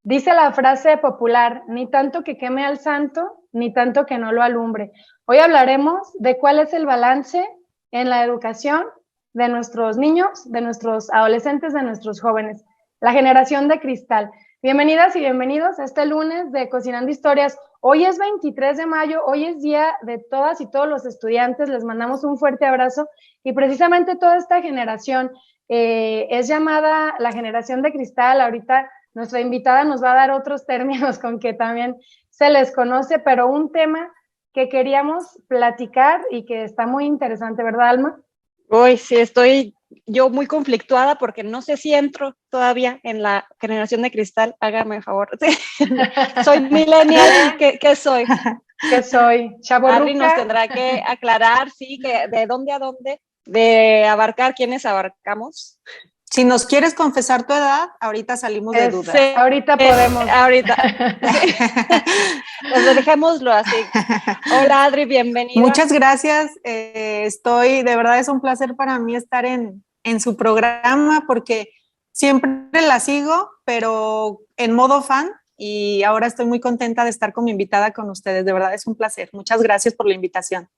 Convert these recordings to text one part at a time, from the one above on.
Dice la frase popular, ni tanto que queme al santo, ni tanto que no lo alumbre. Hoy hablaremos de cuál es el balance en la educación de nuestros niños, de nuestros adolescentes, de nuestros jóvenes. La generación de cristal. Bienvenidas y bienvenidos a este lunes de Cocinando Historias. Hoy es 23 de mayo, hoy es día de todas y todos los estudiantes. Les mandamos un fuerte abrazo y precisamente toda esta generación es llamada la generación de cristal. Ahorita nuestra invitada nos va a dar otros términos con que también se les conoce, pero un tema que queríamos platicar y que está muy interesante, ¿verdad, Alma? Uy, sí, estoy yo muy conflictuada porque no sé si entro todavía en la generación de cristal. Hágame el favor. Sí. Soy millennial. ¿Qué soy? ¿Qué soy? ¿Chavorruca? Adri nos tendrá que aclarar, sí, que de dónde a dónde, de abarcar quiénes abarcamos. Si nos quieres confesar tu edad, ahorita salimos de dudas. Sí, ahorita podemos. Ahorita. Sí. Pues dejémoslo así. Hola, Adri, bienvenida. Muchas gracias. De verdad es un placer para mí estar en su programa porque siempre la sigo, pero en modo fan, y ahora estoy muy contenta de estar como invitada con ustedes. De verdad es un placer. Muchas gracias por la invitación.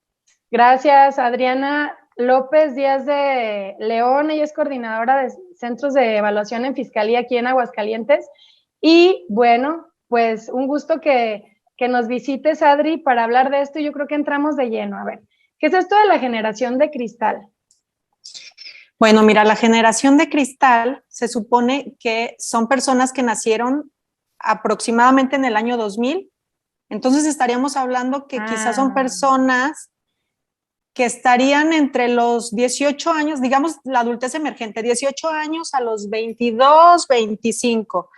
Gracias, Adriana López Díaz de León. Ella es coordinadora de Centros de Evaluación en Fiscalía aquí en Aguascalientes. Y bueno, pues un gusto que nos visites, Adri, para hablar de esto. Yo creo que entramos de lleno. A ver, ¿qué es esto de la generación de cristal? Bueno, mira, la generación de cristal se supone que son personas que nacieron aproximadamente en el año 2000. Entonces estaríamos hablando que quizás son personas que estarían entre los 18 años, digamos la adultez emergente, 18 años a los 22, 25.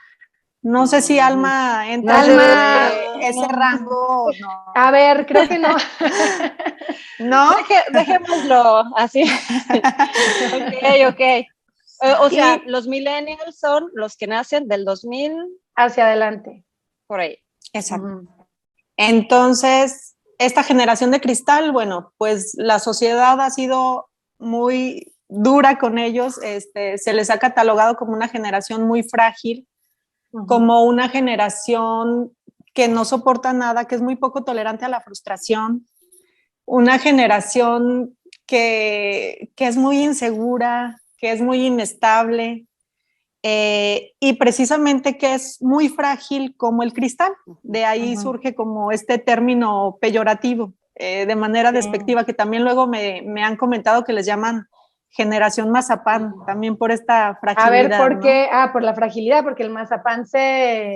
No sé si Alma entra en ese rango. No. A ver, creo que no. ¿No? Dejémoslo así. Ok. O sea, los millennials son los que nacen del 2000 hacia adelante. Por ahí. Exacto. Entonces, esta generación de cristal, bueno, pues la sociedad ha sido muy dura con ellos, se les ha catalogado como una generación muy frágil, como una generación que no soporta nada, que es muy poco tolerante a la frustración, una generación que es muy insegura, que es muy inestable, y precisamente que es muy frágil como el cristal. De ahí surge como este término peyorativo, de manera despectiva, que también luego me han comentado que les llaman generación mazapán, también por esta fragilidad. A ver, ¿por qué? ¿no? Por la fragilidad, porque el mazapán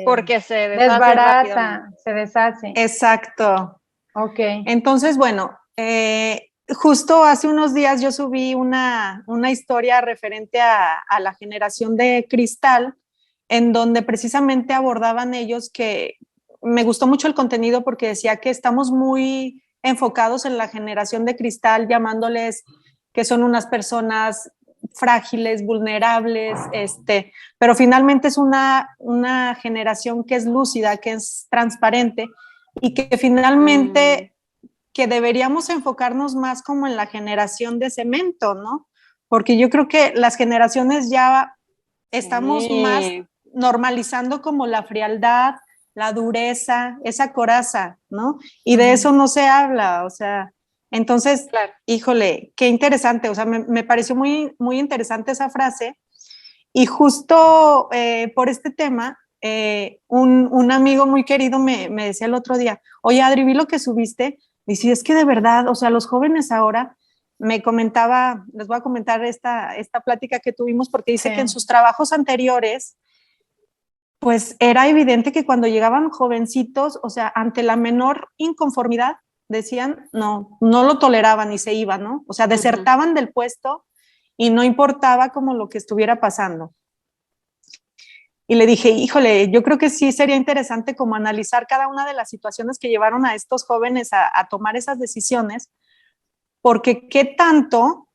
porque se desbarata, se deshace. Exacto. Ok. Entonces, bueno, justo hace unos días yo subí una historia referente a la generación de cristal, en donde precisamente abordaban ellos, que me gustó mucho el contenido porque decía que estamos muy enfocados en la generación de cristal, llamándoles que son unas personas frágiles, vulnerables, pero finalmente es una generación que es lúcida, que es transparente y que finalmente que deberíamos enfocarnos más como en la generación de cemento, ¿no? Porque yo creo que las generaciones ya estamos más normalizando como la frialdad, la dureza, esa coraza, ¿no? Y de eso no se habla, o sea, entonces, híjole, qué interesante, o sea, me pareció muy, muy interesante esa frase, y justo por este tema, un amigo muy querido me decía el otro día, oye, Adri, vi lo que subiste. Dice, es que de verdad, o sea, los jóvenes ahora, me comentaba, les voy a comentar esta plática que tuvimos, porque dice que en sus trabajos anteriores, pues era evidente que cuando llegaban jovencitos, o sea, ante la menor inconformidad, decían, no lo toleraban y se iban, ¿no? O sea, desertaban del puesto y no importaba como lo que estuviera pasando. Y le dije, híjole, yo creo que sí sería interesante como analizar cada una de las situaciones que llevaron a estos jóvenes a tomar esas decisiones, porque qué tanto,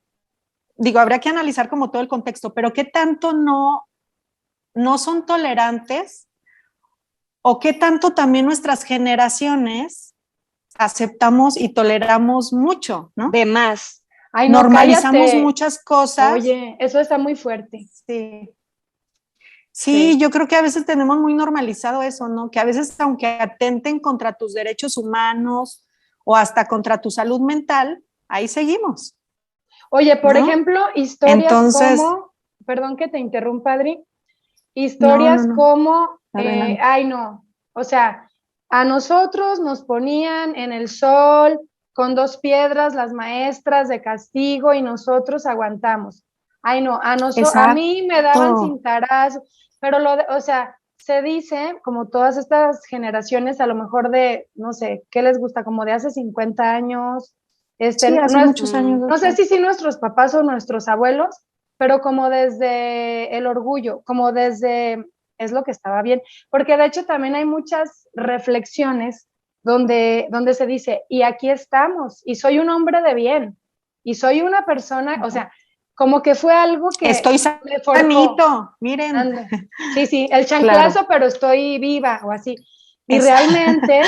digo, habría que analizar como todo el contexto, pero qué tanto no son tolerantes, o qué tanto también nuestras generaciones aceptamos y toleramos mucho, ¿no? De más. Ay, no, normalizamos cállate. muchas cosas. Oye, eso está muy fuerte. Sí. Sí, yo creo que a veces tenemos muy normalizado eso, ¿no? Que a veces, aunque atenten contra tus derechos humanos o hasta contra tu salud mental, ahí seguimos. Oye, por ¿no? ejemplo, historias Entonces, como, perdón que te interrumpa, Adri, no, historias no, como, adelante. ay no, o sea, a nosotros nos ponían en el sol con 2 piedras las maestras de castigo y nosotros aguantamos. Ay no, a mí me daban Exacto. cintarazos, pero o sea, se dice, como todas estas generaciones, a lo mejor de, no sé, ¿qué les gusta? Como de hace 50 años, Sí, hace no es, muchos años no sé atrás. si nuestros papás o nuestros abuelos, pero como desde el orgullo, como desde es lo que estaba bien, porque de hecho también hay muchas reflexiones donde se dice, y aquí estamos, y soy un hombre de bien, y soy una persona, o sea, como que fue algo que Estoy me forjó. sanito, miren. Anda. Sí, sí, el Claro. chanclazo, pero estoy viva o así. Y realmente,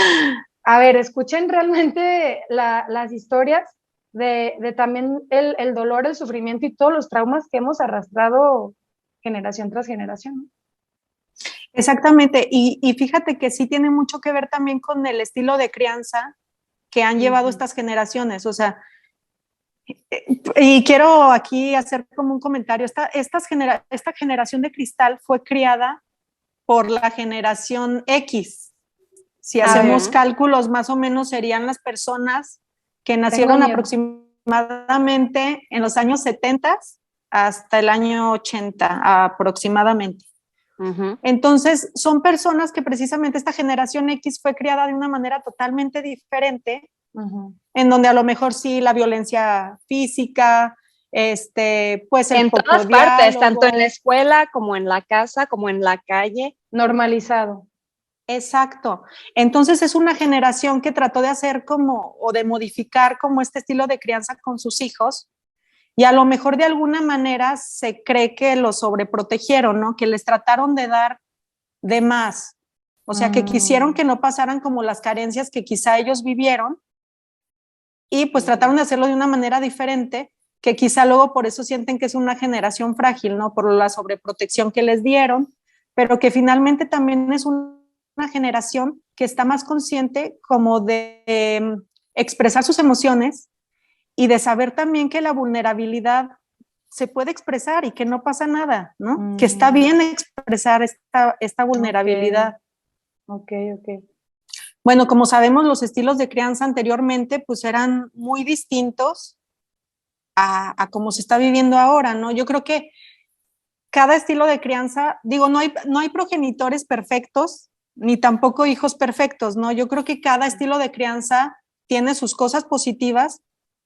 a ver, escuchen realmente las historias de también el dolor, el sufrimiento y todos los traumas que hemos arrastrado generación tras generación, ¿no? Exactamente. Y fíjate que sí tiene mucho que ver también con el estilo de crianza que han llevado estas generaciones. O sea, y quiero aquí hacer como un comentario. Esta generación de cristal fue criada por la generación X. Si A ver, hacemos cálculos, más o menos serían las personas que tengo nacieron miedo. aproximadamente en los años 70 hasta el año 80 aproximadamente. Entonces, son personas que precisamente esta generación X fue criada de una manera totalmente diferente, en donde a lo mejor sí la violencia física, pues el En poco todas partes, tanto en la diálogo. escuela como en la casa, como en la calle. Normalizado. Exacto. Entonces es una generación que trató de hacer como, o de modificar como este estilo de crianza con sus hijos, y a lo mejor de alguna manera se cree que los sobreprotegieron, ¿no? Que les trataron de dar de más. O sea, que quisieron que no pasaran como las carencias que quizá ellos vivieron, y pues trataron de hacerlo de una manera diferente, que quizá luego por eso sienten que es una generación frágil, ¿no? Por la sobreprotección que les dieron, pero que finalmente también es una generación que está más consciente como de expresar sus emociones y de saber también que la vulnerabilidad se puede expresar y que no pasa nada, ¿no? Que está bien expresar esta vulnerabilidad. Ok. Bueno, como sabemos, los estilos de crianza anteriormente pues eran muy distintos a cómo se está viviendo ahora, ¿no? Yo creo que cada estilo de crianza, digo, no hay progenitores perfectos, ni tampoco hijos perfectos, ¿no? Yo creo que cada estilo de crianza tiene sus cosas positivas,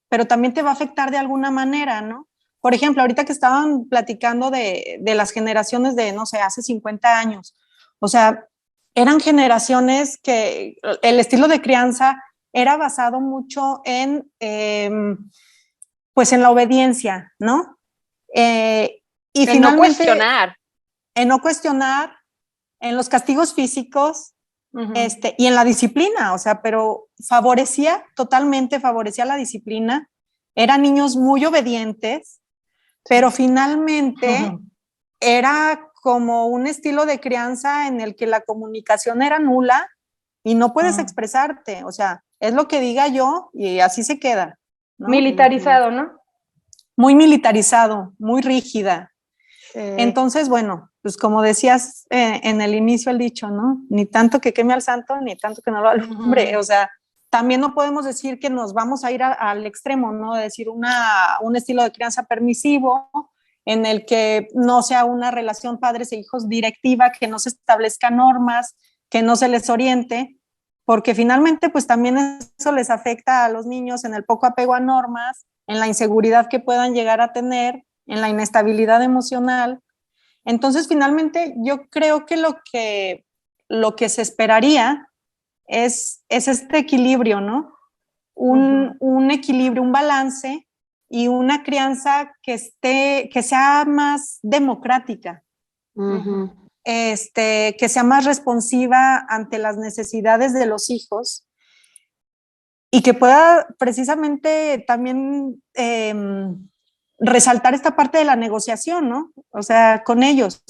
pero también te va a afectar de alguna manera, ¿no? Por ejemplo, ahorita que estaban platicando de las generaciones de, no sé, hace 50 años, o sea, eran generaciones que el estilo de crianza era basado mucho pues en la obediencia, ¿no? Y En no finalmente, cuestionar. en no cuestionar, en los castigos físicos, y en la disciplina, o sea, pero totalmente favorecía la disciplina. Eran niños muy obedientes, pero finalmente era como un estilo de crianza en el que la comunicación era nula y no puedes expresarte, o sea, es lo que diga yo y así se queda, ¿no? Militarizado, ¿no? Muy militarizado, muy rígida. Sí. Entonces, bueno, pues como decías en el inicio el dicho, ¿no? Ni tanto que queme al santo, ni tanto que no lo alumbre. O sea, también no podemos decir que nos vamos a ir al extremo, ¿no? De decir un estilo de crianza permisivo en el que no sea una relación padres e hijos directiva, que no se establezcan normas, que no se les oriente, porque finalmente pues también eso les afecta a los niños en el poco apego a normas, en la inseguridad que puedan llegar a tener, en la inestabilidad emocional. Entonces, finalmente, yo creo que lo que se esperaría es este equilibrio, ¿no? Un equilibrio, un balance y una crianza que sea más democrática, que sea más responsiva ante las necesidades de los hijos y que pueda precisamente también resaltar esta parte de la negociación, ¿no? O sea, con ellos,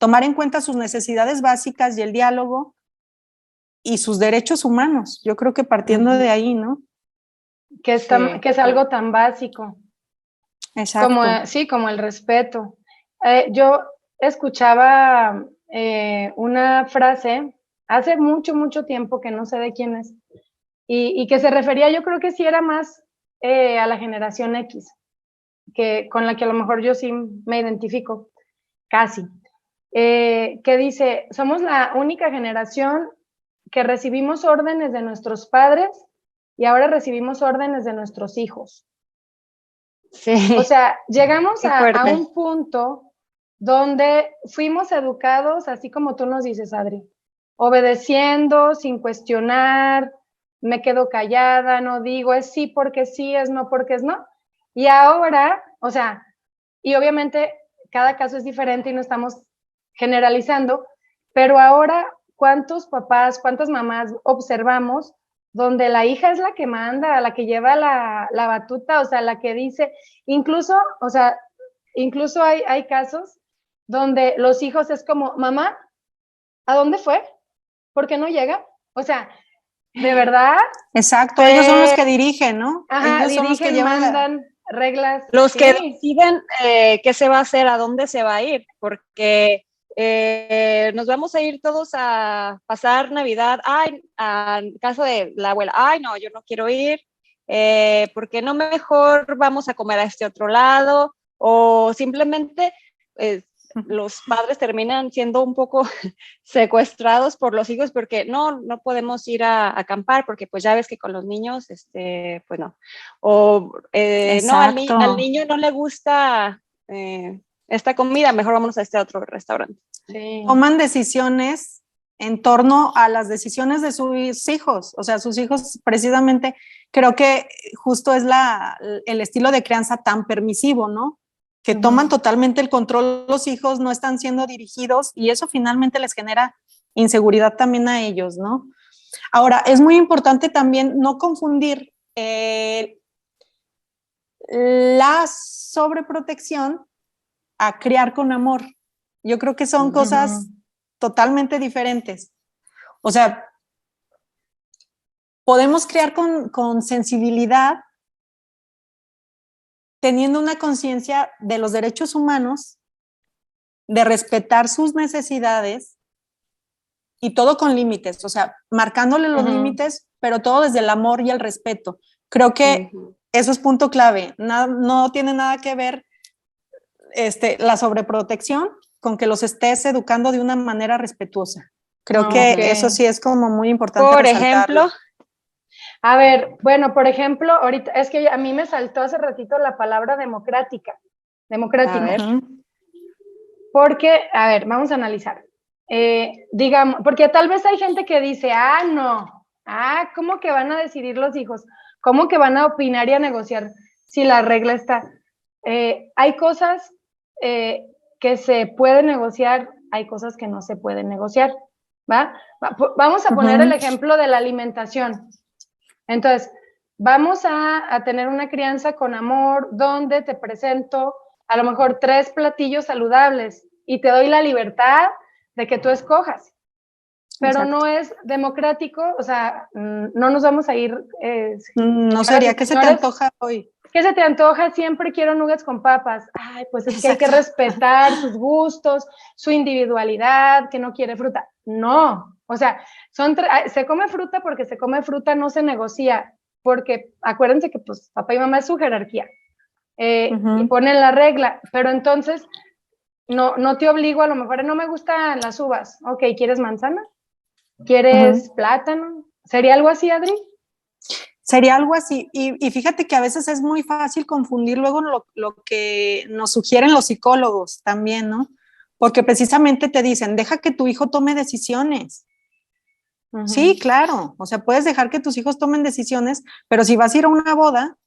tomar en cuenta sus necesidades básicas y el diálogo y sus derechos humanos. Yo creo que partiendo de ahí, ¿no? Que es algo tan básico. Exacto. Como el respeto. Yo escuchaba una frase hace mucho, mucho tiempo, que no sé de quién es, y que se refería, yo creo que sí era más a la generación X, con la que a lo mejor yo sí me identifico, casi. Que dice, somos la única generación que recibimos órdenes de nuestros padres y ahora recibimos órdenes de nuestros hijos. Sí. O sea, llegamos a un punto donde fuimos educados, así como tú nos dices, Adri, obedeciendo, sin cuestionar, me quedo callada, no digo, es sí porque sí, es no porque es no. Y ahora, o sea, y obviamente cada caso es diferente y no estamos generalizando, pero ahora, ¿cuántos papás, cuántas mamás observamos donde la hija es la que manda, la que lleva la batuta, o sea, la que dice, incluso, o sea, incluso hay casos donde los hijos es como, mamá, ¿a dónde fue? ¿Por qué no llega? O sea, de verdad. Exacto, ellos son los que dirigen, ¿no? Ajá, ellos son los que llevan mandan reglas. Los que deciden qué se va a hacer, a dónde se va a ir, porque nos vamos a ir todos a pasar Navidad, en caso de la abuela, no, yo no quiero ir, porque no mejor vamos a comer a este otro lado, o simplemente los padres terminan siendo un poco secuestrados por los hijos porque no podemos ir a acampar porque pues ya ves que con los niños, pues no. O no, al niño no le gusta esta comida, mejor vámonos a este otro restaurante. Sí. Toman decisiones en torno a las decisiones de sus hijos, o sea, sus hijos precisamente, creo que justo es el estilo de crianza tan permisivo, ¿no? Que toman totalmente el control los hijos, no están siendo dirigidos y eso finalmente les genera inseguridad también a ellos, ¿no? Ahora, es muy importante también no confundir la sobreprotección a criar con amor. Yo creo que son cosas totalmente diferentes. O sea, podemos criar con sensibilidad, teniendo una conciencia de los derechos humanos, de respetar sus necesidades y todo con límites, o sea, marcándole los límites, pero todo desde el amor y el respeto. Creo que eso es punto clave. No tiene nada que ver la sobreprotección con que los estés educando de una manera respetuosa. Creo que eso sí es como muy importante. Por ejemplo, a ver, bueno, por ejemplo, ahorita es que a mí me saltó hace ratito la palabra democrática. A ver. Porque, a ver, vamos a analizar. Digamos, porque tal vez hay gente que dice, no, ¿cómo que van a decidir los hijos? ¿Cómo que van a opinar y a negociar si la regla está? Hay cosas que se pueden negociar, hay cosas que no se pueden negociar, ¿va? Vamos a poner el ejemplo de la alimentación. Entonces, vamos a tener una crianza con amor donde te presento a lo mejor 3 platillos saludables y te doy la libertad de que tú escojas. Pero exacto, no es democrático, o sea, no nos vamos a ir. No sería, ¿qué se te antoja hoy? ¿Qué se te antoja? Siempre quiero nuggets con papas. Pues es exacto, que hay que respetar sus gustos, su individualidad, que no quiere fruta. No, o sea, se come fruta porque se come fruta, no se negocia, porque acuérdense que pues papá y mamá es su jerarquía. Y ponen la regla, pero entonces no te obligo, a lo mejor no me gustan las uvas. Ok, ¿quieres manzana? ¿Quieres plátano? ¿Sería algo así, Adri? Sería algo así, y fíjate que a veces es muy fácil confundir luego lo que nos sugieren los psicólogos también, ¿no? Porque precisamente te dicen, deja que tu hijo tome decisiones. Sí, claro, o sea, puedes dejar que tus hijos tomen decisiones, pero si vas a ir a una boda,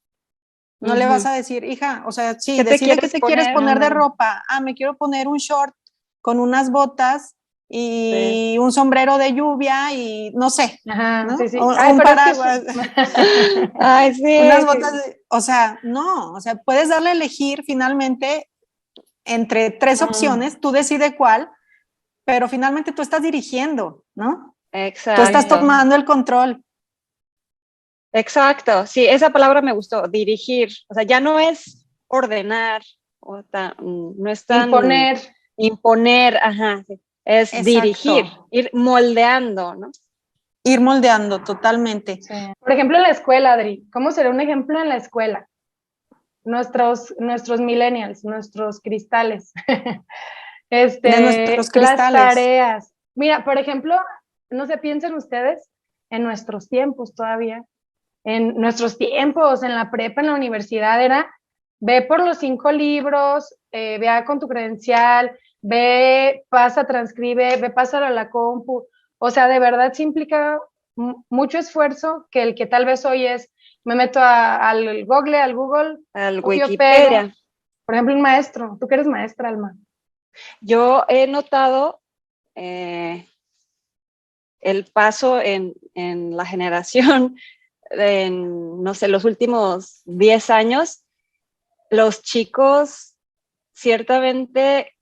no le vas a decir, hija, o sea, sí, decide qué te quieres poner de ropa. Me quiero poner un short con unas botas y un sombrero de lluvia y no sé, ¿no? Sí. Un paraguas. Sí. Unas botas, o sea, no, o sea, puedes darle a elegir finalmente entre 3 opciones, tú decides cuál, pero finalmente tú estás dirigiendo, ¿no? Exacto. Tú estás tomando el control. Exacto, sí, esa palabra me gustó, dirigir. O sea, ya no es ordenar, no es tan imponer, ajá, sí, es Exacto. dirigir, ir moldeando, ¿no? Ir moldeando totalmente. Sí. Por ejemplo, en la escuela, Adri, ¿cómo sería un ejemplo en la escuela? Nuestros millennials, nuestros cristales. De nuestros Las cristales. tareas. Mira, por ejemplo, no se piensen ustedes en nuestros tiempos todavía. En nuestros tiempos, en la prepa, en la universidad, era ve por los 5 libros, vea con tu credencial, ve, pasa, transcribe, ve, pásalo a la compu. O sea, de verdad sí implica mucho esfuerzo que el que tal vez hoy es, me meto al Google, Al copio, Wikipedia. pego. Por ejemplo, un maestro. Tú que eres maestra, Alma. Yo he notado el paso en la generación, en, no sé, los últimos 10 años, los chicos ciertamente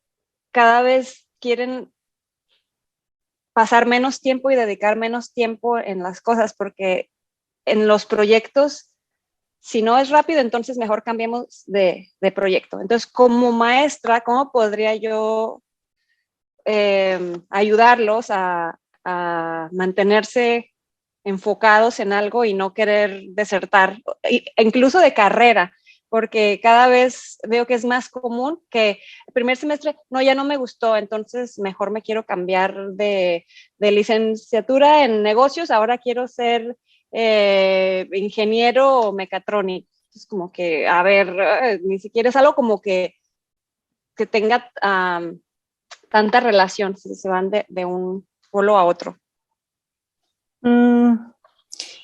cada vez quieren pasar menos tiempo y dedicar menos tiempo en las cosas, porque en los proyectos, si no es rápido, entonces mejor cambiemos de proyecto. Entonces, como maestra, ¿cómo podría yo ayudarlos a mantenerse enfocados en algo y no querer desertar, incluso de carrera? Porque cada vez veo que es más común que el primer semestre, no, ya no me gustó, entonces mejor me quiero cambiar de licenciatura en negocios, ahora quiero ser ingeniero o mecatrónico. Es como que, a ver, ni siquiera es algo como que tenga tanta relación, si se van de un polo a otro.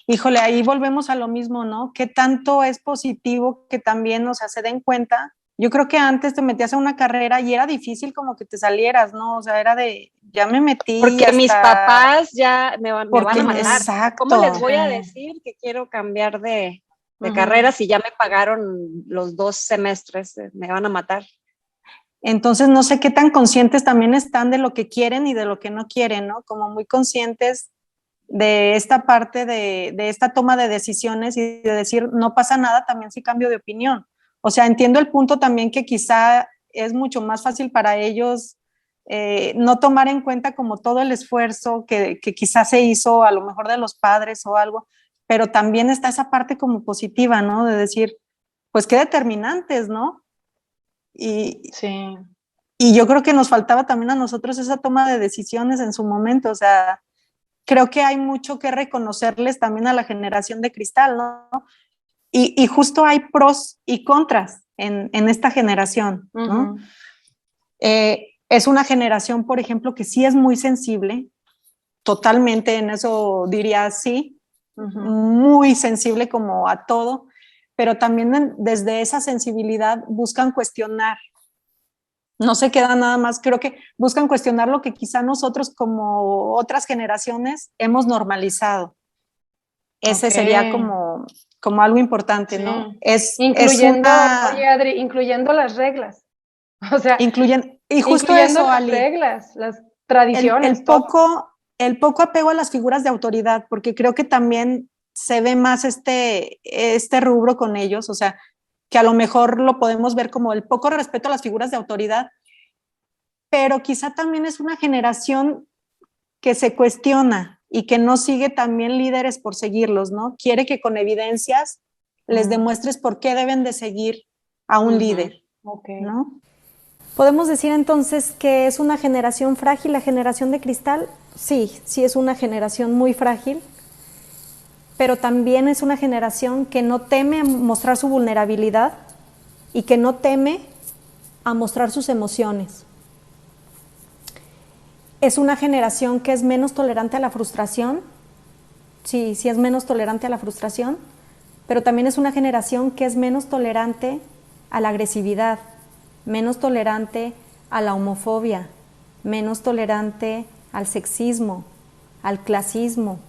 Híjole, ahí volvemos a lo mismo, ¿no? ¿Qué tanto es positivo que también, o sea, se den cuenta? Yo creo que antes te metías a una carrera y era difícil como que te salieras, ¿no? O sea, era de, ya me metí porque hasta... mis papás ya me van a matar. Exacto. ¿Cómo les voy a decir que quiero cambiar de carrera si ya me pagaron los 2 semestres? Me van a matar. Entonces, no sé qué tan conscientes también están de lo que quieren y de lo que no quieren, ¿no? Como muy conscientes de esta parte de esta toma de decisiones y de decir, no pasa nada también si cambio de opinión. O sea, entiendo el punto también que quizá es mucho más fácil para ellos no tomar en cuenta como todo el esfuerzo que quizás se hizo a lo mejor de los padres o algo, pero también está esa parte como positiva, ¿no? De decir, pues qué determinantes, ¿no? Sí. Y yo creo que nos faltaba también a nosotros esa toma de decisiones en su momento, o sea, creo que hay mucho que reconocerles también a la generación de cristal, ¿no? Y justo hay pros y contras en esta generación, ¿no? Es una generación, por ejemplo, que sí es muy sensible, totalmente en eso diría sí, muy sensible como a todo, pero también desde esa sensibilidad buscan cuestionar. No se queda nada más, creo que buscan cuestionar lo que quizá nosotros como otras generaciones hemos normalizado. Ese sería como algo importante, sí, ¿no? Incluyendo, oye Adri, incluyendo las reglas. O sea, y justo eso, las Ali, reglas, las tradiciones. El poco apego a las figuras de autoridad, porque creo que también se ve más este rubro con ellos, o sea, que a lo mejor lo podemos ver como el poco respeto a las figuras de autoridad, pero quizá también es una generación que se cuestiona y que no sigue también líderes por seguirlos, ¿no? Quiere que con evidencias les demuestres por qué deben de seguir a un líder, ¿no? ¿Podemos decir entonces que es una generación frágil, la generación de cristal? Sí, sí es una generación muy frágil, pero también es una generación que no teme a mostrar su vulnerabilidad y que no teme a mostrar sus emociones. Es una generación que es menos tolerante a la frustración, sí es menos tolerante a la frustración, pero también es una generación que es menos tolerante a la agresividad, menos tolerante a la homofobia, menos tolerante al sexismo, al clasismo.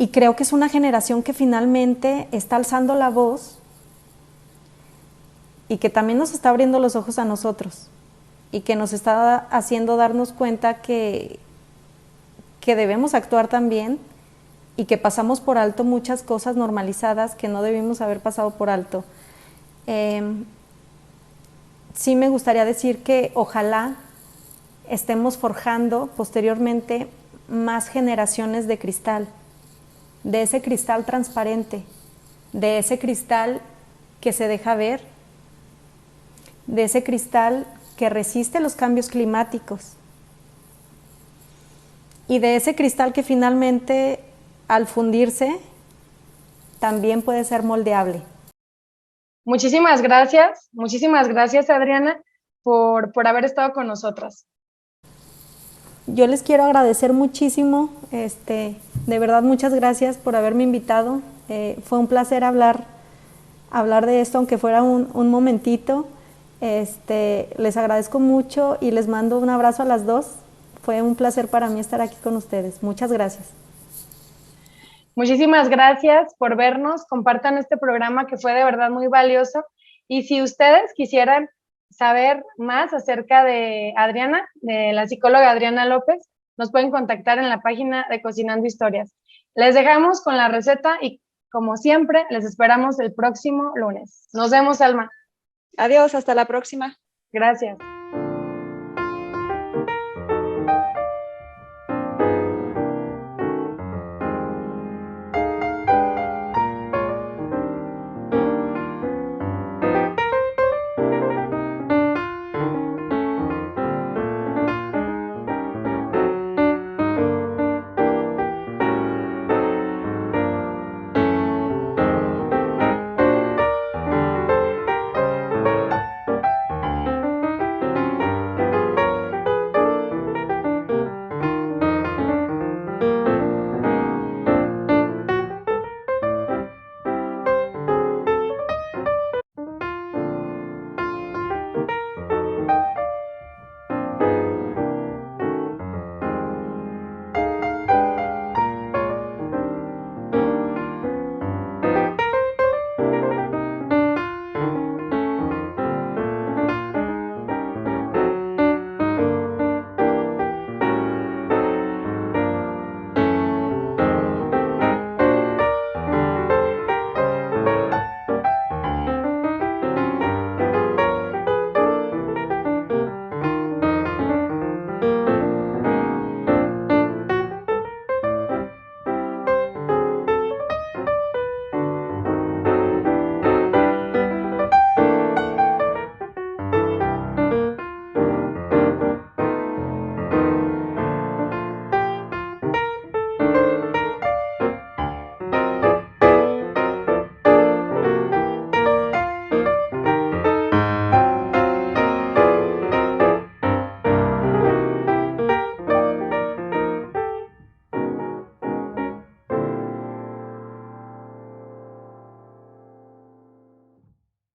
Y creo que es una generación que finalmente está alzando la voz y que también nos está abriendo los ojos a nosotros. y que nos está haciendo darnos cuenta que debemos actuar también y que pasamos por alto muchas cosas normalizadas que no debimos haber pasado por alto. Sí me gustaría decir que ojalá estemos forjando posteriormente más generaciones de cristal, de ese cristal transparente, de ese cristal que se deja ver, de ese cristal que resiste los cambios climáticos y de ese cristal que finalmente al fundirse también puede ser moldeable. Muchísimas gracias Adriana por haber estado con nosotras. Yo les quiero agradecer muchísimo, de verdad muchas gracias por haberme invitado, fue un placer hablar de esto, aunque fuera un momentito. Les agradezco mucho y les mando un abrazo a las dos. Fue un placer para mí estar aquí con ustedes. Muchas gracias. Muchísimas gracias por vernos. Compartan este programa que fue de verdad muy valioso. Y si ustedes quisieran saber más acerca de Adriana, de la psicóloga Adriana López, nos pueden contactar en la página de Cocinando Historias. Les dejamos con la receta y, como siempre, les esperamos el próximo lunes. Nos vemos, Alma. Adiós, hasta la próxima. Gracias.